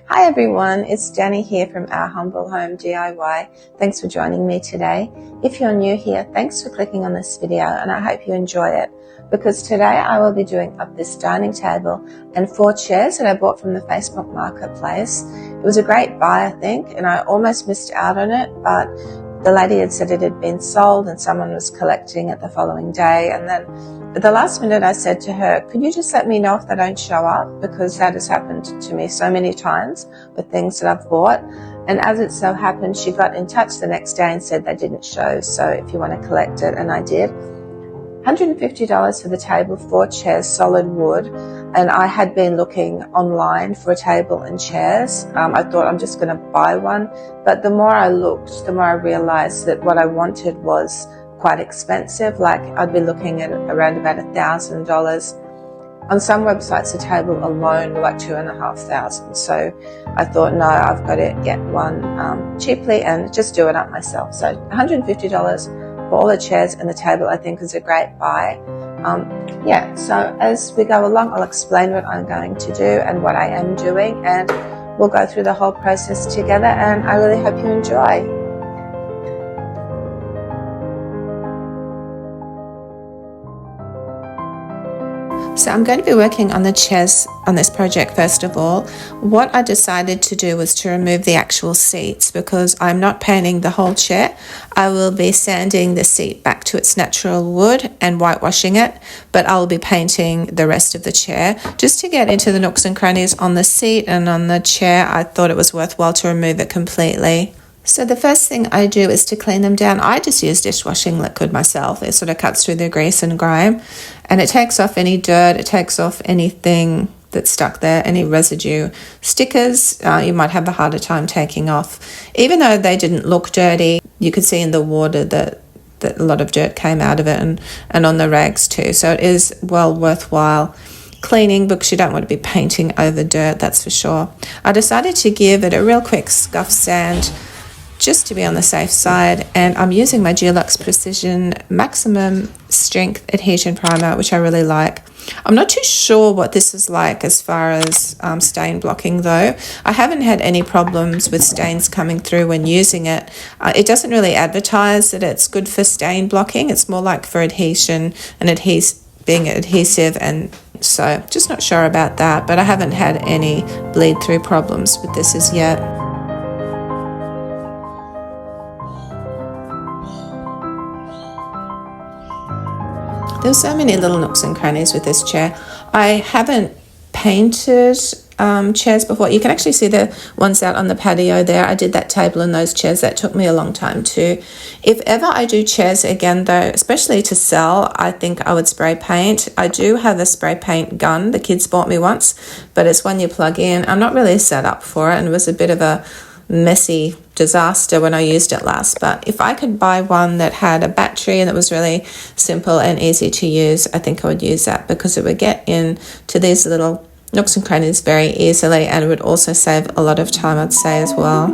Hi everyone, it's Danny here from Our Humble Home DIY. Thanks for joining me today. If you're new here, thanks for clicking on this video and I hope you enjoy it, because today I will be doing up this dining table and 4 chairs that I bought from the Facebook Marketplace. It was a great buy, I think, and I almost missed out on it, but the lady had said it had been sold and someone was collecting it the following day. And then at the last minute I said to her, could you just let me know if they don't show up? Because that has happened to me so many times with things that I've bought. And as it so happened, she got in touch the next day and said they didn't show. So if you want to collect it, and I did. $150 for the table, 4 chairs, solid wood. And I had been looking online for a table and chairs. I thought I'm just going to buy one. But the more I looked, the more I realized that what I wanted was quite expensive. Like I'd be looking at around about $1,000. On some websites, the table alone were like $2,500. So I thought, no, I've got to get one cheaply and just do it up myself. So $150 for all the chairs and the table, I think, is a great buy. So as we go along, I'll explain what I'm going to do and what I am doing, and we'll go through the whole process together, and I really hope you enjoy. So I'm going to be working on the chairs on this project first of all. What I decided to do was to remove the actual seats, because I'm not painting the whole chair. I will be sanding the seat back to its natural wood and whitewashing it, but I'll be painting the rest of the chair. Just to get into the nooks and crannies on the seat and on the chair, I thought it was worthwhile to remove it completely. So the first thing I do is to clean them down. I just use dishwashing liquid myself. It sort of cuts through the grease and grime, and it takes off any dirt, it takes off anything that's stuck there, any residue. Stickers, you might have a harder time taking off. Even though they didn't look dirty, you could see in the water that a lot of dirt came out of it, and on the rags too. So it is well worthwhile cleaning, because you don't want to be painting over dirt, that's for sure. I decided to give it a real quick scuff sand, just to be on the safe side, and I'm using my Dulux Precision Maximum Strength Adhesion Primer, which I really like. I'm not too sure what this is like as far as stain blocking though. I haven't had any problems with stains coming through when using it. It doesn't really advertise that it's good for stain blocking. It's more like for adhesion and being adhesive, and so just not sure about that, but I haven't had any bleed through problems with this as yet. There's so many little nooks and crannies with this chair. I haven't painted chairs before. You can actually see the ones out on the patio there. I did that table and those chairs. That took me a long time too. If ever I do chairs again though, especially to sell, I think I would spray paint. I do have a spray paint gun. The kids bought me once, but it's one you plug in. I'm not really set up for it, and it was a bit of a messy disaster when I used it last. But if I could buy one that had a battery and that was really simple and easy to use, I think I would use that, because it would get into these little nooks and crannies very easily, and it would also save a lot of time, I'd say, as well.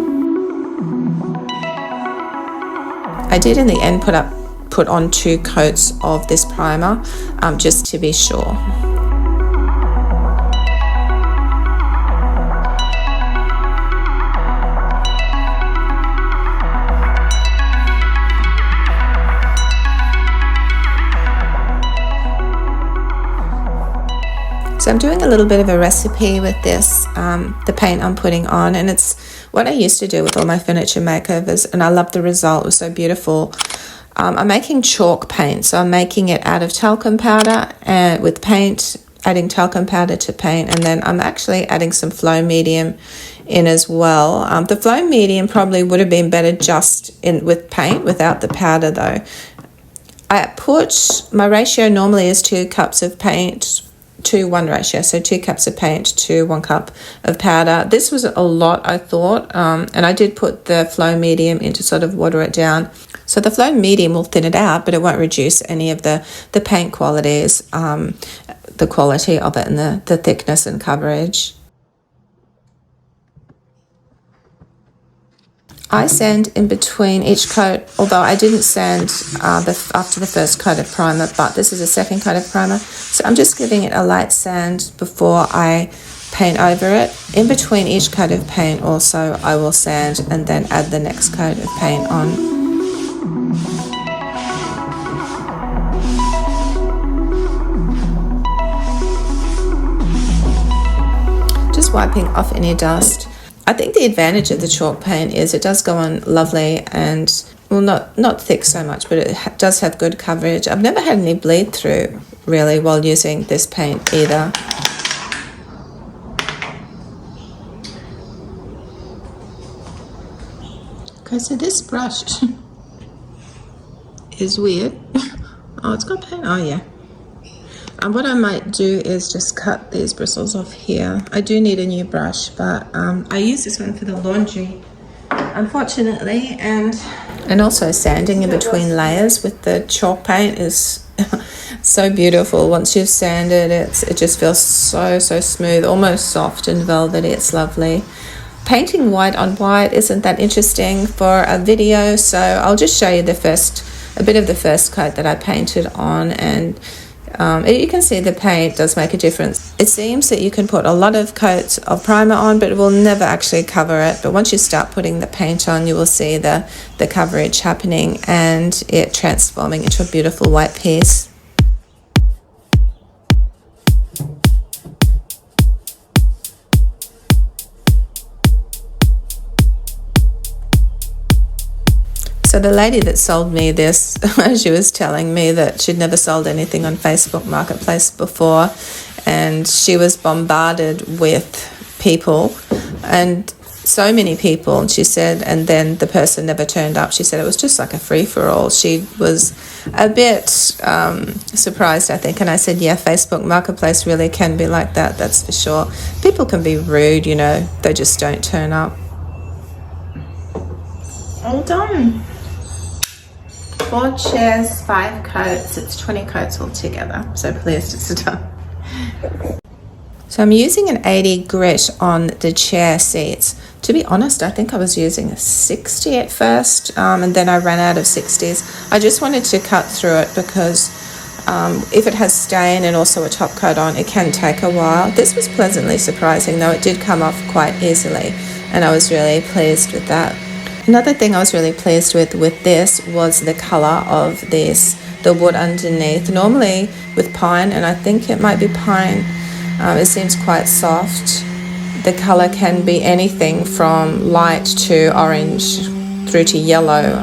I did in the end put on 2 coats of this primer, just to be sure. So I'm doing a little bit of a recipe with this, the paint I'm putting on, and it's what I used to do with all my furniture makeovers, and I love the result. It was so beautiful. I'm making chalk paint, so I'm making it out of talcum powder and with paint, adding talcum powder to paint, and then I'm actually adding some flow medium in as well. The flow medium probably would have been better just with paint without the powder though. My ratio normally is 2 cups of paint to 1 ratio, so 2 cups of paint to 1 cup of powder. This was a lot, I thought, and I did put the flow medium in to sort of water it down. So the flow medium will thin it out, but it won't reduce any of the paint qualities, the quality of it and the thickness and coverage. I sand in between each coat, although I didn't sand after the first coat of primer, but this is a second coat of primer. So I'm just giving it a light sand before I paint over it. In between each coat of paint also I will sand and then add the next coat of paint on. Just wiping off any dust. I think the advantage of the chalk paint is it does go on lovely and, well, not thick so much, but it does have good coverage. I've never had any bleed through really while using this paint either. Okay, so this brush is weird. Oh, it's got paint. Oh yeah. And what I might do is just cut these bristles off here. I do need a new brush, but I use this one for the laundry, unfortunately. And also sanding in between layers with the chalk paint is so beautiful. Once you've sanded it just feels so smooth, almost soft and velvety. It's lovely. Painting white on white isn't that interesting for a video, so I'll just show you a bit of the first coat that I painted on, and you can see the paint does make a difference. It seems that you can put a lot of coats of primer on, but it will never actually cover it. But once you start putting the paint on, you will see the coverage happening and it transforming into a beautiful white piece. So the lady that sold me this, she was telling me that she'd never sold anything on Facebook Marketplace before, and she was bombarded with people, and so many people, and she said, and then the person never turned up. She said it was just like a free-for-all. She was a bit surprised, I think, and I said, yeah, Facebook Marketplace really can be like that, that's for sure. People can be rude, you know, they just don't turn up. All done. 4 chairs, 5 coats, it's 20 coats altogether, so pleased it's done. So I'm using an 80 grit on the chair seats. To be honest, I think I was using a 60 at first, and then I ran out of 60s. I just wanted to cut through it because if it has stain and also a top coat on, it can take a while. This was pleasantly surprising though, it did come off quite easily, and I was really pleased with that. Another thing I was really pleased with this was the colour of the wood underneath. Normally with pine, and I think it might be pine, it seems quite soft. The colour can be anything from light to orange through to yellow,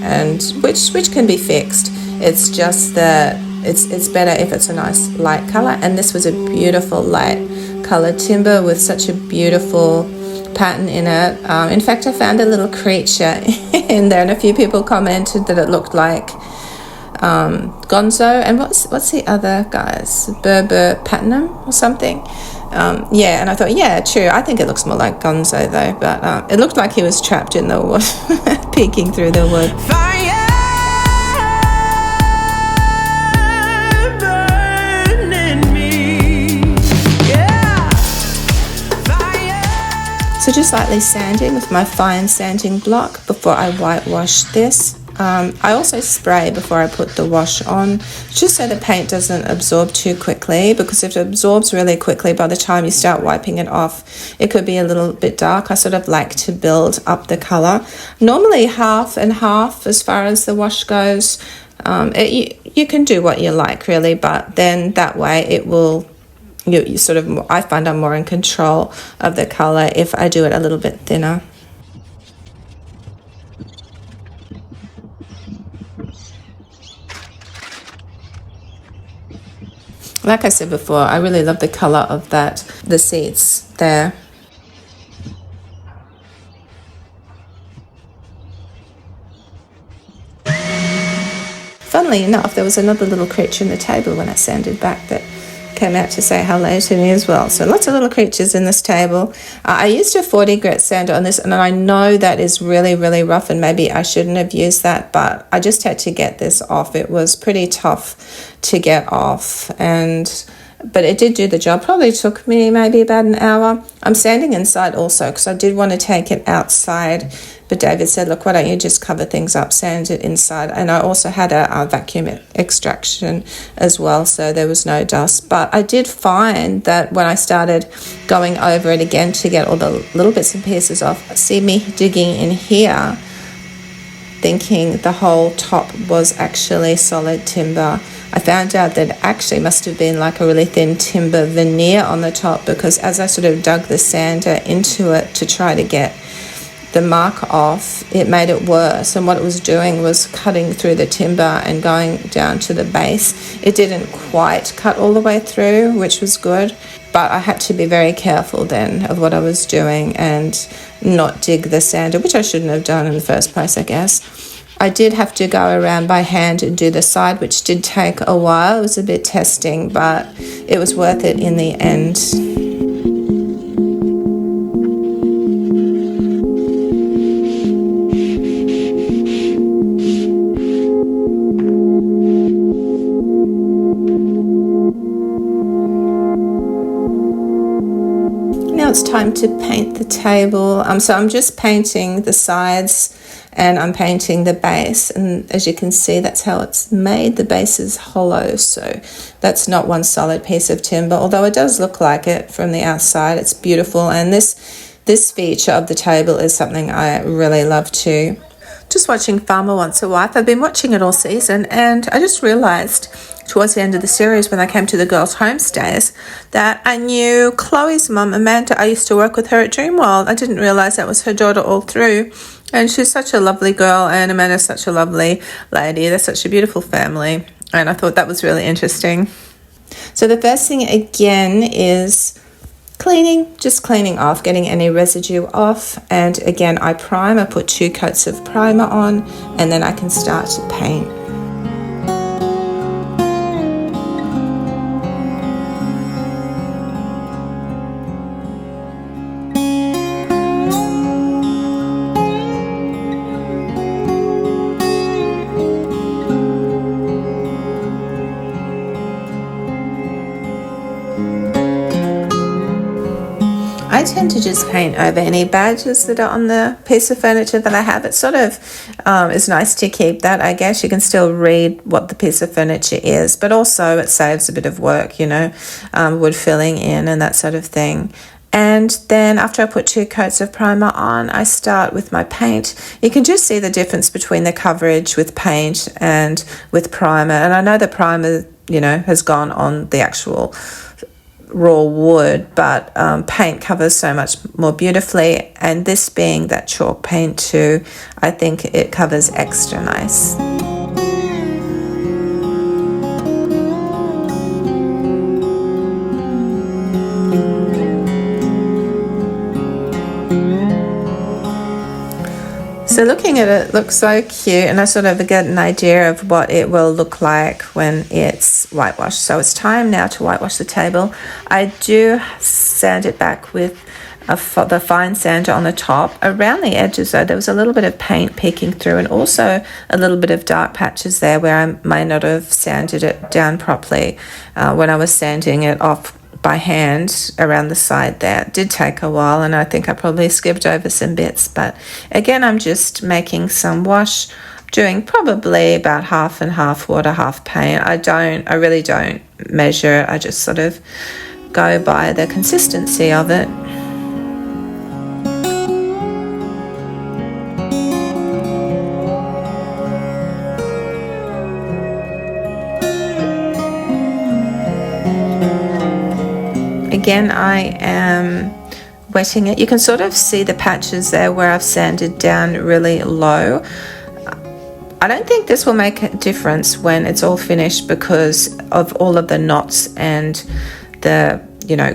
and which can be fixed. It's just that it's better if it's a nice light colour, and this was a beautiful light colour timber with such a beautiful pattern in it. In fact, I found a little creature in there, and a few people commented that it looked like Gonzo, and what's the other guys, Berber Platinum or something. Yeah, and I thought, yeah, true, I think it looks more like Gonzo though, but it looked like he was trapped in the wood, peeking through the wood. So just lightly sanding with my fine sanding block before I whitewash this. I also spray before I put the wash on, just so the paint doesn't absorb too quickly, because if it absorbs really quickly, by the time you start wiping it off, it could be a little bit dark. I sort of like to build up the colour. Normally half and half as far as the wash goes. You can do what you like really, but then that way it will, you sort of, I find I'm more in control of the colour if I do it a little bit thinner. Like I said before, I really love the colour of the seats there. Funnily enough, there was another little creature in the table when I sanded back that came out to say hello to me as well. So lots of little creatures in this table. I used a 40 grit sander on this, and I know that is really rough, and maybe I shouldn't have used that, but I just had to get this off. It was pretty tough to get off, and but it did do the job. Probably took me maybe about an hour. I'm sanding inside also because I did want to take it outside, but David said, look, why don't you just cover things up, sand it inside. And I also had a vacuum extraction as well, so there was no dust. But I did find that when I started going over it again to get all the little bits and pieces off, see me digging in here, thinking the whole top was actually solid timber. I found out that it actually must have been like a really thin timber veneer on the top, because as I sort of dug the sander into it to try to get the mark off, it made it worse. And what it was doing was cutting through the timber and going down to the base. It didn't quite cut all the way through, which was good, but I had to be very careful then of what I was doing and not dig the sander, which I shouldn't have done in the first place, I guess. I did have to go around by hand and do the side, which did take a while. It was a bit testing, but it was worth it in the end. Now it's time to paint the table. So I'm just painting the sides and I'm painting the base, and as you can see, that's how it's made. The base is hollow, so that's not one solid piece of timber, although it does look like it from the outside. It's beautiful, and this feature of the table is something I really love too. Just watching Farmer Wants a Wife. I've been watching it all season, and I just realised towards the end of the series, when I came to the girls' homestays, that I knew Chloe's mum, Amanda. I used to work with her at Dreamworld. I didn't realise that was her daughter all through. And she's such a lovely girl, and Amanda's such a lovely lady. They're such a beautiful family, and I thought that was really interesting. So the first thing again is cleaning, just cleaning off, getting any residue off. And again, I prime. I put 2 coats of primer on, and then I can start to paint. I tend to just paint over any badges that are on the piece of furniture that I have. It sort of is nice to keep that. I guess you can still read what the piece of furniture is, but also it saves a bit of work, wood filling in and that sort of thing. And then after I put 2 coats of primer on, I start with my paint. You can just see the difference between the coverage with paint and with primer. And I know the primer, has gone on the actual raw wood, but paint covers so much more beautifully, and this being that chalk paint too, I think it covers extra nice. So looking at it looks so cute, and I sort of get an idea of what it will look like when it's whitewashed. So it's time now to whitewash the table. I do sand it back with the fine sander on the top. Around the edges though, there was a little bit of paint peeking through, and also a little bit of dark patches there where I may not have sanded it down properly when I was sanding it off by hand around the side there. It did take a while, and I think I probably skipped over some bits, but again, I'm just making some wash, doing probably about half and half water, half paint. I really don't measure it. I just sort of go by the consistency of it. Again, I am wetting it. You can sort of see the patches there where I've sanded down really low. I don't think this will make a difference when it's all finished because of all of the knots and the,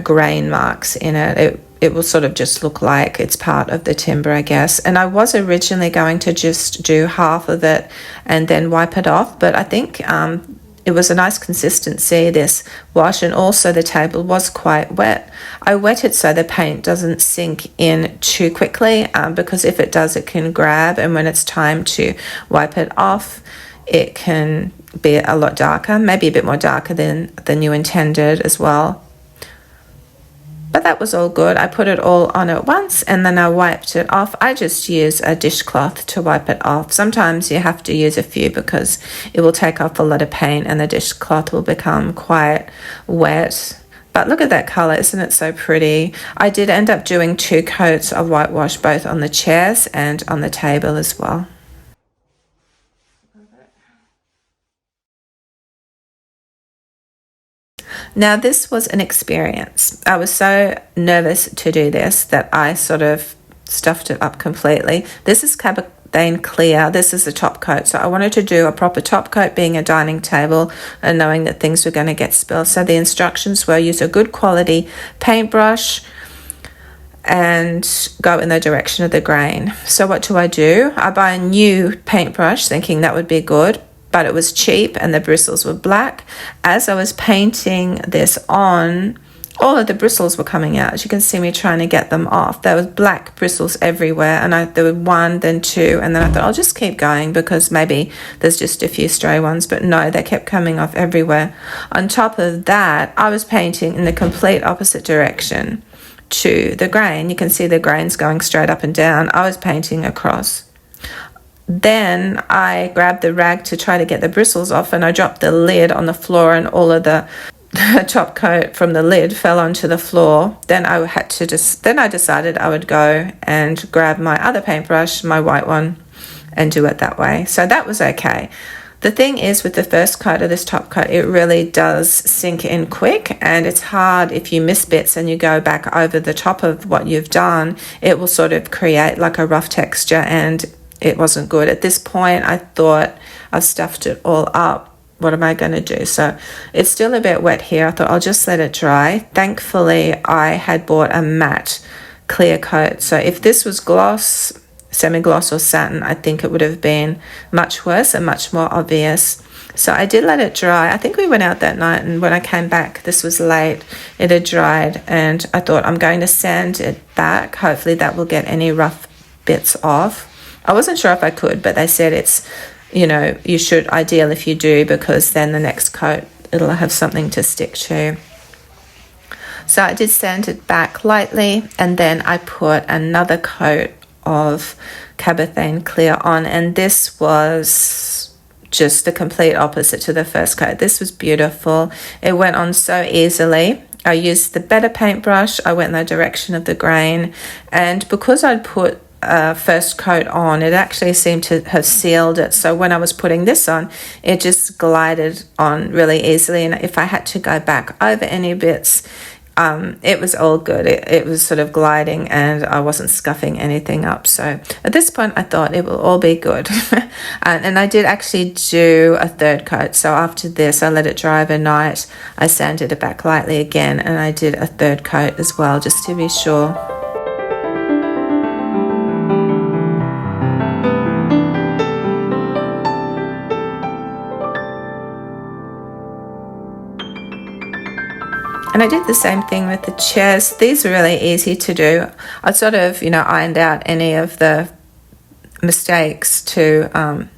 grain marks in it. It will sort of just look like it's part of the timber, I guess. And I was originally going to just do half of it and then wipe it off, but I think it was a nice consistency, this wash, and also the table was quite wet. I wet it so the paint doesn't sink in too quickly, because if it does, it can grab, and when it's time to wipe it off, it can be a lot darker, maybe a bit more darker than you intended as well. But that was all good. I put it all on at once and then I wiped it off. I just use a dishcloth to wipe it off. Sometimes you have to use a few because it will take off a lot of paint and the dishcloth will become quite wet. But look at that colour, isn't it so pretty? I did end up doing 2 coats of whitewash both on the chairs and on the table as well. Now, this was an experience. I was so nervous to do this that I sort of stuffed it up completely. This is Cabernet Clear. This is the top coat. So I wanted to do a proper top coat, being a dining table and knowing that things were going to get spilled. So the instructions were use a good quality paintbrush and go in the direction of the grain. So what do? I buy a new paintbrush thinking that would be good, but it was cheap and the bristles were black. As I was painting this on, all of the bristles were coming out. As you can see me trying to get them off. There was black bristles everywhere, and there were 1, then 2, and then I thought I'll just keep going because maybe there's just a few stray ones, but no, they kept coming off everywhere. On top of that, I was painting in the complete opposite direction to the grain. You can see the grains going straight up and down. I was painting across. Then I grabbed the rag to try to get the bristles off and I dropped the lid on the floor and all of the top coat from the lid fell onto the floor. Then I decided I would go and grab my other paintbrush, my white one, and do it that way. So that was okay. The thing is with the first coat of this top coat, it really does sink in quick and it's hard if you miss bits and you go back over the top of what you've done. It will sort of create like a rough texture and it wasn't good. At this point, I thought I've stuffed it all up. What am I going to do? So it's still a bit wet here. I thought I'll just let it dry. Thankfully, I had bought a matte clear coat. So if this was gloss, semi-gloss or satin, I think it would have been much worse and much more obvious. So I did let it dry. I think we went out that night and when I came back, this was late, it had dried and I thought I'm going to sand it back. Hopefully that will get any rough bits off. I wasn't sure if I could, but they said it's, you should, ideal if you do, because then the next coat, it'll have something to stick to. So I did sand it back lightly and then I put another coat of Cabernet Clear on, and this was just the complete opposite to the first coat. This was beautiful. It went on so easily. I used the better paintbrush. I went in the direction of the grain, and because I'd put first coat on, it actually seemed to have sealed it. So when I was putting this on, it just glided on really easily. And if I had to go back over any bits, it was all good. It was sort of gliding and I wasn't scuffing anything up. So at this point, I thought it will all be good. And I did actually do a third coat. So after this, I let it dry overnight. I sanded it back lightly again and I did a third coat as well, just to be sure. And I did the same thing with the chairs. These are really easy to do. I sort of, ironed out any of the mistakes too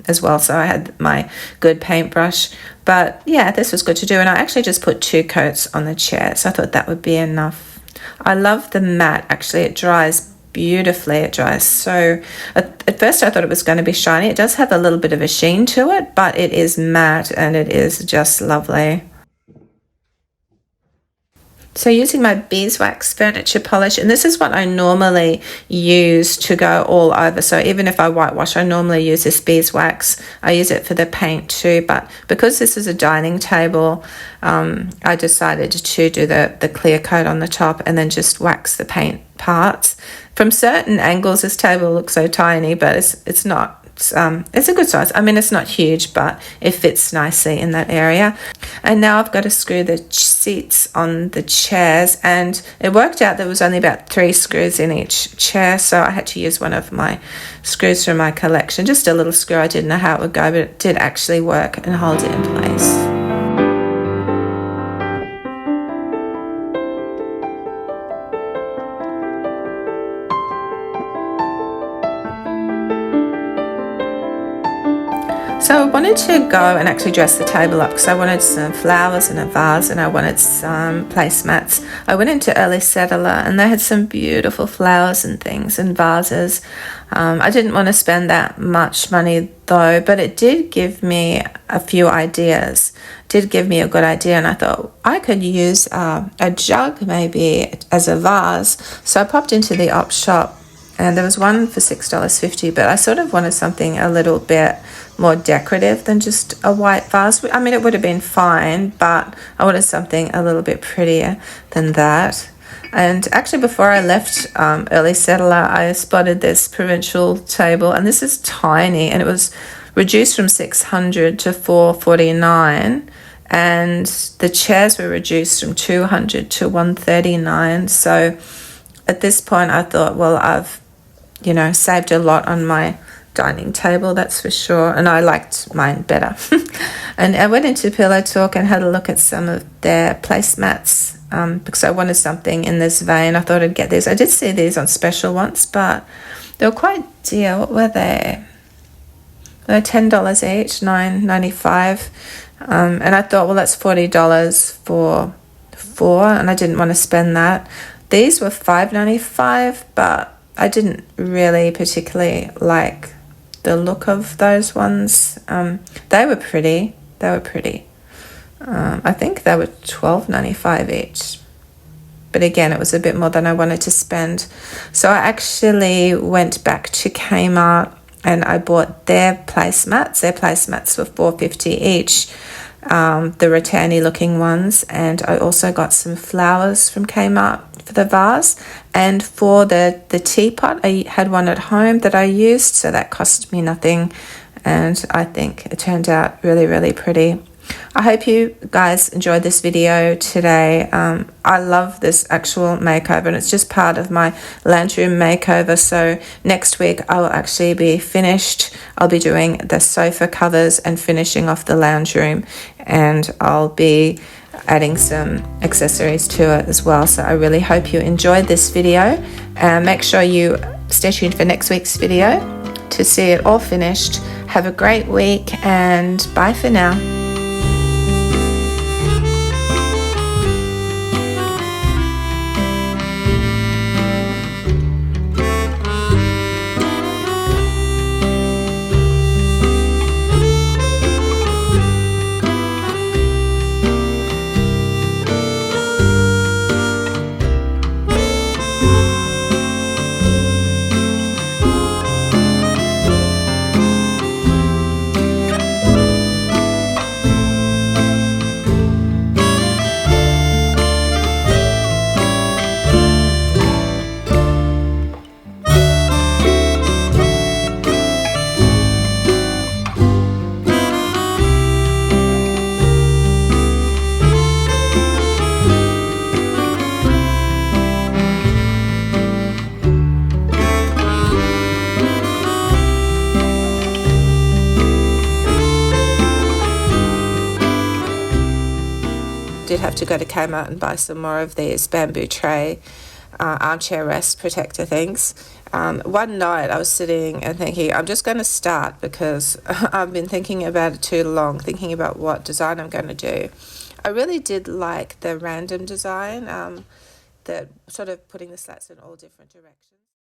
as well. So I had my good paintbrush. But yeah, this was good to do. And I actually just put 2 coats on the chair. So I thought that would be enough. I love the matte. Actually, it dries beautifully. It dries so... At first I thought it was going to be shiny. It does have a little bit of a sheen to it, but it is matte and it is just lovely. So using my beeswax furniture polish, and this is what I normally use to go all over. So even if I whitewash, I normally use this beeswax. I use it for the paint too, but because this is a dining table, I decided to do the clear coat on the top and then just wax the paint parts. From certain angles, this table looks so tiny, but it's not. It's a good size. I mean, it's not huge, but it fits nicely in that area. And now I've got to screw the seats on the chairs, and it worked out there was only about 3 screws in each chair, so I had to use one of my screws from my collection. Just a little screw. I didn't know how it would go, but it did actually work and hold it in place. So I wanted to go and actually dress the table up because I wanted some flowers and a vase, and I wanted some placemats. I went into Early Settler and they had some beautiful flowers and things and vases. I didn't want to spend that much money though, but it did give me a few ideas. It did give me a good idea, and I thought I could use a jug maybe as a vase. So I popped into the op shop and there was one for $6.50, but I sort of wanted something a little bit more decorative than just a white vase. I mean, it would have been fine, but I wanted something a little bit prettier than that. And actually, before I left Early Settler, I spotted this provincial table, and this is tiny, and it was reduced from $600 to $449, and the chairs were reduced from $200 to $139. So at this point, I thought, well, I've saved a lot on my dining table, that's for sure, and I liked mine better. And I went into Pillow Talk and had a look at some of their placemats because I wanted something in this vein. I thought I'd get these. I did see these on special once, but they were quite dear. What were they? They were $10 each, $9.95, and I thought, well, that's $40 for 4, and I didn't want to spend that. These were $5.95, but I didn't really particularly like the look of those ones. They were pretty. I think they were $12.95 each. But again, it was a bit more than I wanted to spend. So I actually went back to Kmart and I bought their placemats. Their placemats were $4.50 each, the rattan-y looking ones. And I also got some flowers from Kmart for the vase, and for the teapot I had one at home that I used, so that cost me nothing, and I think it turned out really, really pretty. I hope you guys enjoyed this video today. I love this actual makeover, and it's just part of my lounge room makeover. So next week I will actually be finished. I'll be doing the sofa covers and finishing off the lounge room, and I'll be adding some accessories to it as well. So I really hope you enjoyed this video, and make sure you stay tuned for next week's video to see it all finished. Have a great week, and bye for now. Did have to go to Kmart and buy some more of these bamboo tray armchair rest protector things. One night I was sitting and thinking, I'm just going to start because I've been thinking about it too long, thinking about what design I'm going to do. I really did like the random design, that sort of putting the slats in all different directions.